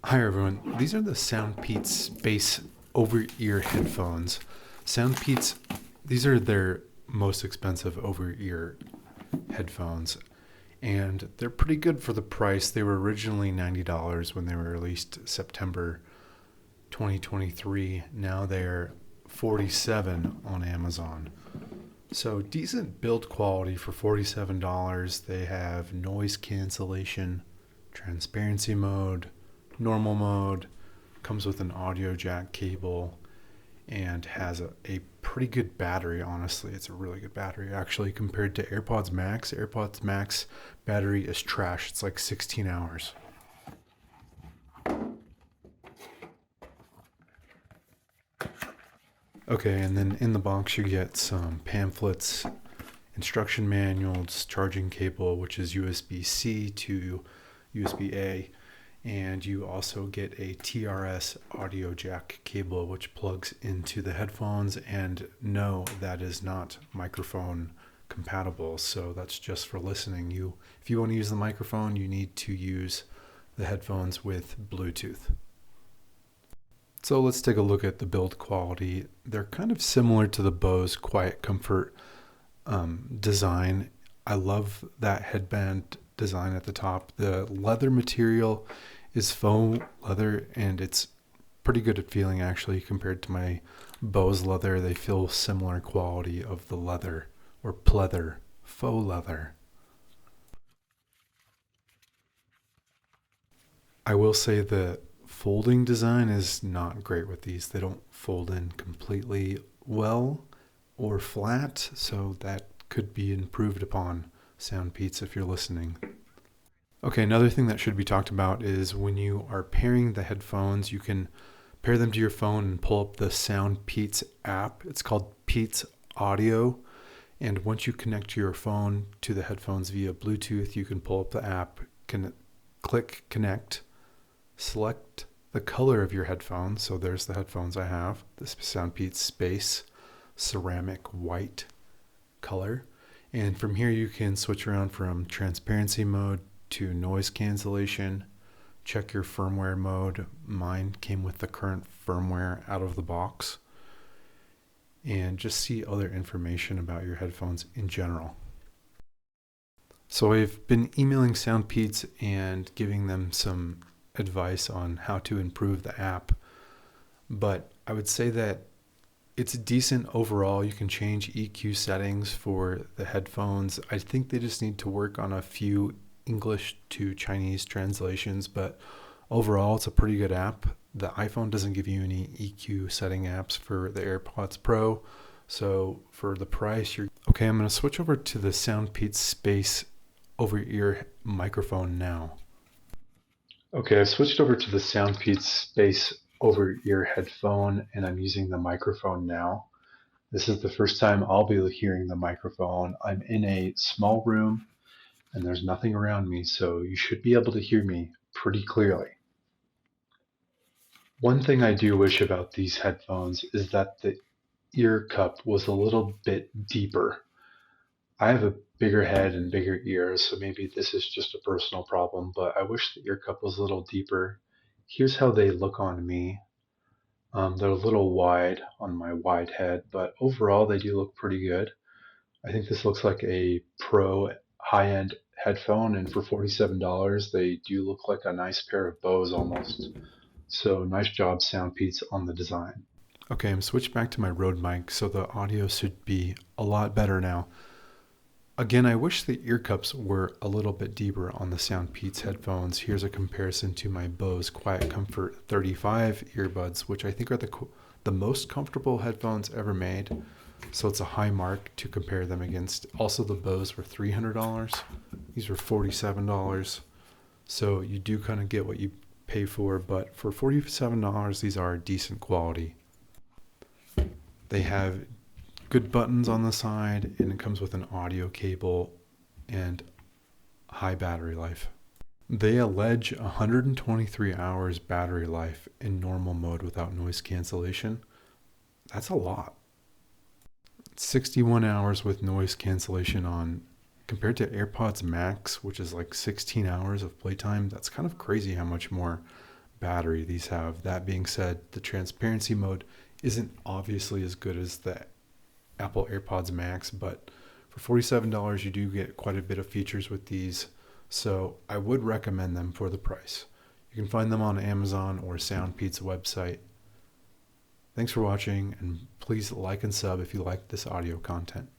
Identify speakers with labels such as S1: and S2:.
S1: Hi everyone, these are the SoundPeats Space over-ear headphones. SoundPeats, these are their most expensive over-ear headphones, and they're pretty good for the price. They were originally $90 when they were released September 2023. Now they're $47 on Amazon. So decent build quality for $47. They have noise cancellation, transparency mode, normal mode, comes with an audio jack cable, and has a pretty good battery. Honestly, it's a really good battery actually compared to AirPods Max. AirPods Max battery is trash. It's like 16 hours. Okay, and then in the box you get some pamphlets, instruction manuals, charging cable, which is USB-C to USB-A, and you also get a TRS audio jack cable which plugs into the headphones, and no, that is not microphone compatible, so that's just for listening. If you want to use the microphone, you need to use the headphones with Bluetooth. So let's take a look at the build quality. They're kind of similar to the Bose Quiet Comfort design. I love that headband design at the top. The leather material is faux leather, and it's pretty good at feeling actually compared to my Bose leather. They feel similar quality of the leather, or pleather, faux leather. I will say the folding design is not great with these. They don't fold in completely well or flat, so that could be improved upon, SoundPeats, if you're listening. Okay, another thing that should be talked about is when you are pairing the headphones, you can pair them to your phone and pull up the SoundPeats app. It's called PeatsAudio, and once you connect your phone to the headphones via Bluetooth, you can pull up the app, click connect, select the color of your headphones. So there's the headphones I have, this SoundPeats Space ceramic white color. And from here you can switch around from transparency mode to noise cancellation, check your firmware mode. Mine came with the current firmware out of the box, and just see other information about your headphones in general. So I've been emailing SoundPeats and giving them some advice on how to improve the app, but I would say that it's decent overall. You can change EQ settings for the headphones. I think they just need to work on a few English to Chinese translations, but overall it's a pretty good app. The iPhone doesn't give you any EQ setting apps for the AirPods Pro, so for the price okay. I'm going to switch over to the SoundPeats Space over-ear microphone now. Okay, I've switched over to the SoundPeats Space over-ear headphone, and I'm using the microphone now. This is the first time I'll be hearing the microphone. I'm in a small room and there's nothing around me, so you should be able to hear me pretty clearly. One thing I do wish about these headphones is that the ear cup was a little bit deeper. I have a bigger head and bigger ears, so maybe this is just a personal problem, but I wish the ear cup was a little deeper. Here's how they look on me. They're a little wide on my wide head, but overall they do look pretty good. I think this looks like a pro high-end headphone, and for $47 they do look like a nice pair of Bose almost. So nice job, SoundPeats, on the design. Okay, I'm switched back to my Rode mic, so the audio should be a lot better now. Again, I wish the ear cups were a little bit deeper on the SoundPeats headphones. Here's a comparison to my Bose Quiet Comfort 35 earbuds, which I think are the most comfortable headphones ever made. So it's a high mark to compare them against. Also, the Bose were $300. These were $47. So you do kind of get what you pay for, but for $47, these are decent quality. They have good buttons on the side, and it comes with an audio cable and high battery life. They allege 123 hours battery life in normal mode without noise cancellation. That's a lot. 61 hours with noise cancellation on, compared to AirPods Max, which is like 16 hours of playtime. That's kind of crazy how much more battery these have. That being said, the transparency mode isn't obviously as good as the Apple AirPods Max, but for $47 you do get quite a bit of features with these, so I would recommend them for the price. You can find them on Amazon or SoundPeats website. Thanks for watching, and please like and sub if you like this audio content.